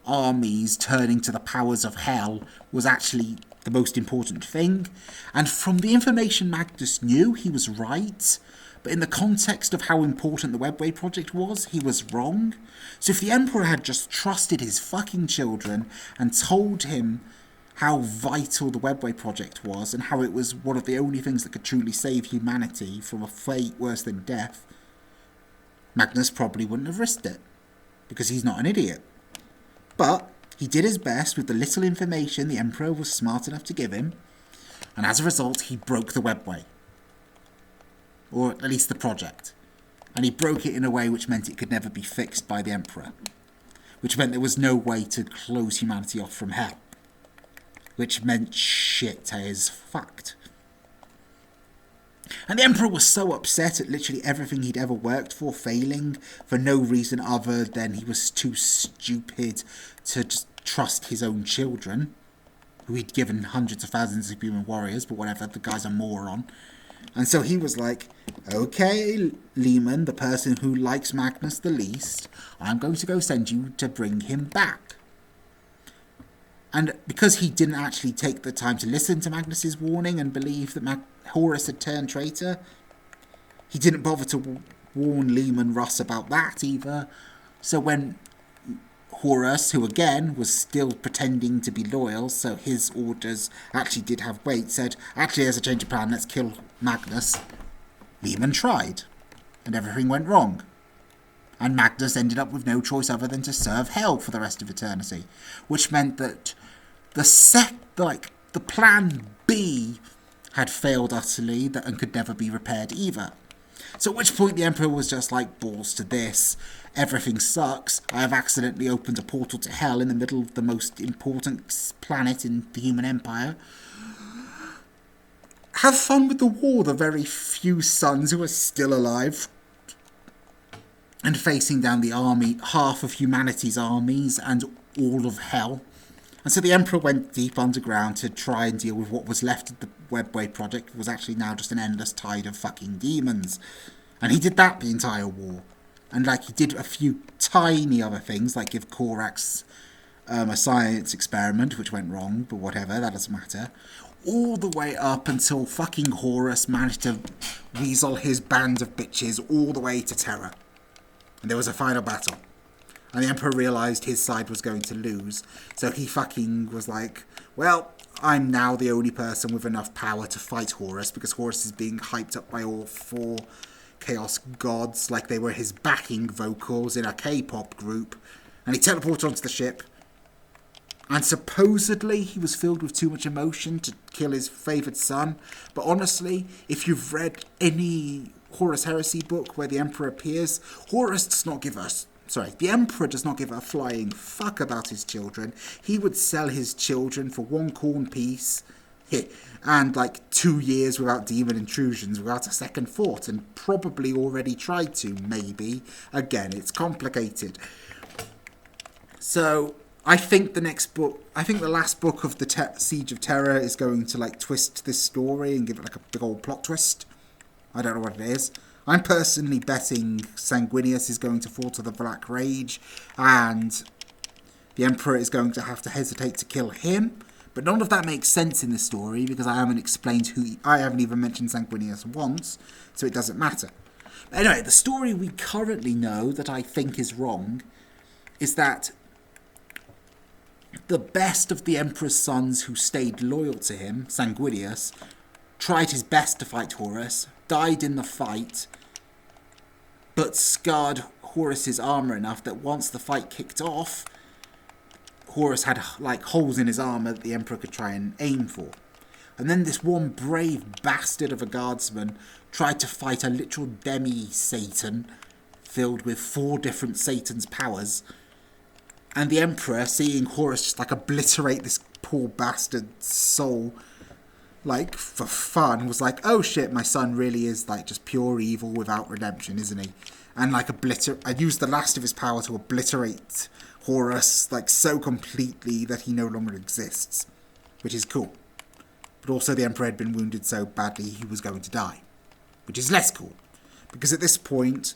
armies turning to the powers of hell was actually the most important thing. And from the information Magnus knew, he was right, but in the context of how important the Webway Project was, he was wrong. So if the Emperor had just trusted his fucking children and told him how vital the Webway Project was and how it was one of the only things that could truly save humanity from a fate worse than death, Magnus probably wouldn't have risked it, because he's not an idiot. But he did his best with the little information the Emperor was smart enough to give him, and as a result he broke the Webway. Or at least the project. And he broke it in a way which meant it could never be fixed by the Emperor. Which meant there was no way to close humanity off from hell. Which meant shit is fucked. And the Emperor was so upset at literally everything he'd ever worked for failing for no reason other than he was too stupid to just trust his own children, who he'd given hundreds of thousands of human warriors, but whatever, the guy's a moron. And so he was like, okay, Lehman, the person who likes Magnus the least, I'm going to go send you to bring him back. And because he didn't actually take the time to listen to Magnus's warning and believe that Horus had turned traitor, he didn't bother to warn Lehman Russ about that either. So when Horus, who again was still pretending to be loyal, so his orders actually did have weight, said, actually there's a change of plan, let's kill Magnus, Lehman tried, and everything went wrong. And Magnus ended up with no choice other than to serve hell for the rest of eternity. Which meant that the the plan B had failed utterly and could never be repaired either. So at which point the Emperor was just like, balls to this, everything sucks, I have accidentally opened a portal to hell in the middle of the most important planet in the human empire. Have fun with the war, the very few sons who are still alive, and facing down the army, half of humanity's armies and all of hell. And so the Emperor went deep underground to try and deal with what was left of the Webway project. It was actually now just an endless tide of fucking demons. And he did that the entire war. And like he did a few tiny other things, like give Korax a science experiment, which went wrong, but whatever, that doesn't matter. All the way up until fucking Horus managed to weasel his band of bitches all the way to Terra. And there was a final battle. And the Emperor realised his side was going to lose. So he fucking was like, well, I'm now the only person with enough power to fight Horus, because Horus is being hyped up by all 4 Chaos gods like they were his backing vocals in a K-pop group. And he teleported onto the ship. And supposedly he was filled with too much emotion to kill his favoured son. But honestly, if you've read any Horus Heresy book where the Emperor appears, the Emperor does not give a flying fuck about his children. He would sell his children for 1 corn piece and like 2 years without demon intrusions, without a second thought, and probably already tried to, maybe. Again, it's complicated. So I think the last book of the Siege of Terror is going to like twist this story and give it like a big old plot twist. I don't know what it is. I'm personally betting Sanguinius is going to fall to the Black Rage, and the Emperor is going to have to hesitate to kill him. But none of that makes sense in this story, because I haven't explained I haven't even mentioned Sanguinius once, so it doesn't matter. But anyway, the story we currently know that I think is wrong is that the best of the Emperor's sons who stayed loyal to him, Sanguinius, tried his best to fight Horus, died in the fight, but scarred Horus's armour enough that once the fight kicked off, Horus had like holes in his armour that the Emperor could try and aim for. And then this one brave bastard of a guardsman tried to fight a literal demi-Satan filled with 4 different Satan's powers. And the Emperor, seeing Horus just like obliterate this poor bastard's soul, like for fun, was like, oh shit, my son really is like just pure evil without redemption, isn't he? And like I used the last of his power to obliterate Horus like so completely that he no longer exists, which is cool. But also the Emperor had been wounded so badly he was going to die, which is less cool, because at this point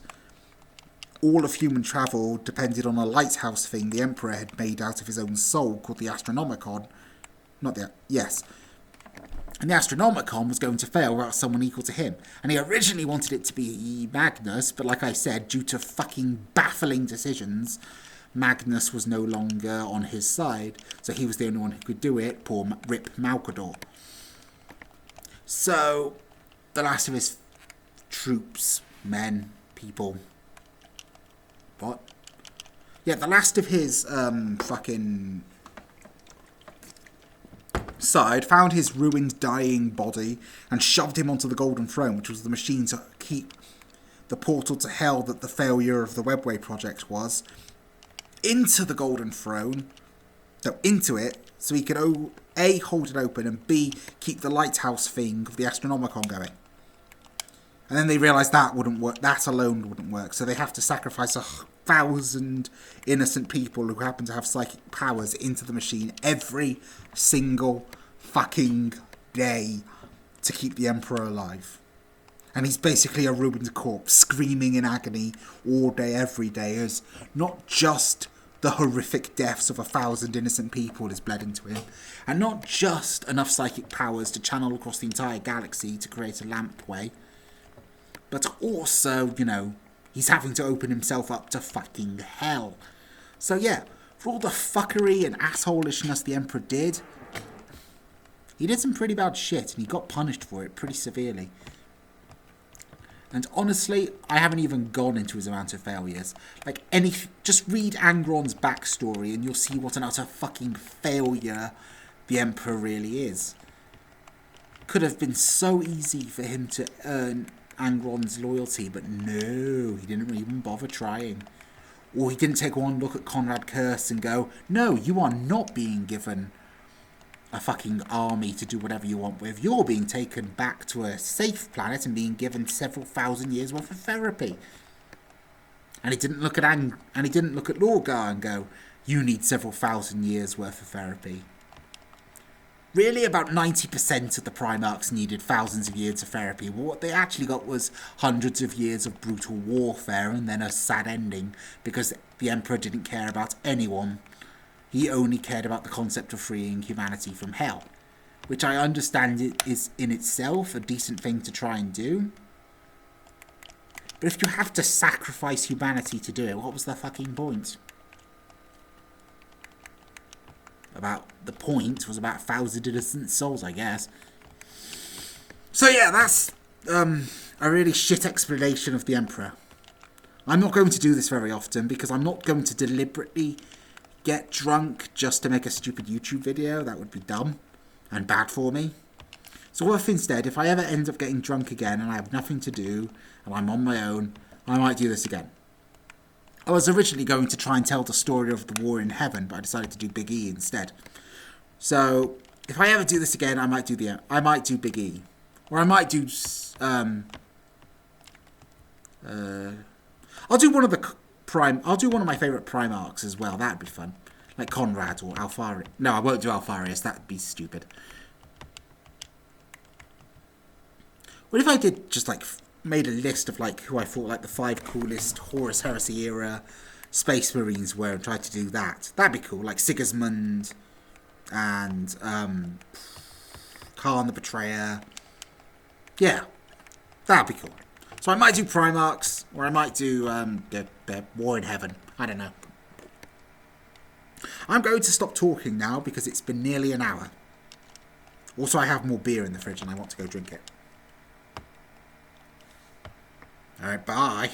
all of human travel depended on a lighthouse thing the Emperor had made out of his own soul called the Astronomicon. And the Astronomicon was going to fail without someone equal to him. And he originally wanted it to be Magnus, but like I said, due to fucking baffling decisions, Magnus was no longer on his side, so he was the only one who could do it, poor Rip Malcador. So, the last of his troops, men, people... What? Yeah, the last of his fucking side found his ruined, dying body and shoved him onto the Golden Throne, which was the machine to keep the portal to hell that the failure of the Webway project was, into the Golden Throne, into it, so he could A, hold it open, and B, keep the lighthouse thing of the Astronomicon going. And then they realised that wouldn't work, that alone wouldn't work, so they have to sacrifice 1,000 innocent people who happen to have psychic powers into the machine every single fucking day to keep the Emperor alive. And he's basically a ruined corpse, screaming in agony all day, every day, as not just the horrific deaths of 1,000 innocent people is bled into him, and not just enough psychic powers to channel across the entire galaxy to create a lampway, but also, he's having to open himself up to fucking hell. So yeah, for all the fuckery and assholishness the Emperor did, he did some pretty bad shit, and he got punished for it pretty severely. And honestly, I haven't even gone into his amount of failures. Just read Angron's backstory and you'll see what an utter fucking failure the Emperor really is. Could have been so easy for him to earn Angron's loyalty, but no, he didn't even bother trying. Or he didn't take one look at Conrad Curse and go, no, you are not being given a fucking army to do whatever you want with. You're being taken back to a safe planet and being given several thousand years worth of therapy. And he didn't look at Lorgar and go, you need several thousand years worth of therapy. Really, about 90% of the Primarchs needed thousands of years of therapy. What they actually got was hundreds of years of brutal warfare and then a sad ending because the Emperor didn't care about anyone. He only cared about the concept of freeing humanity from hell, which I understand is in itself a decent thing to try and do. But if you have to sacrifice humanity to do it, what was the fucking point? The point was about 1,000 innocent souls, I guess. So yeah, that's a really shit explanation of the Emperor. I'm not going to do this very often because I'm not going to deliberately get drunk just to make a stupid YouTube video. That would be dumb and bad for me. So if instead, if I ever end up getting drunk again and I have nothing to do and I'm on my own, I might do this again. I was originally going to try and tell the story of the war in heaven, but I decided to do Big E instead. So if I ever do this again, I might do Big E, or I might do I'll do one of my favourite Primarchs as well. That'd be fun, like Conrad or Alfarius. No, I won't do Alfarius. That'd be stupid. What if I did just like made a list of like who I thought like the 5 coolest Horus Heresy era Space Marines were and tried to do that? That'd be cool. Like Sigismund and Khan the Betrayer. Yeah, that'd be cool. So I might do Primarchs, or I might do the War in Heaven. I don't know. I'm going to stop talking now because it's been nearly an hour. Also, I have more beer in the fridge and I want to go drink it. Alright, bye.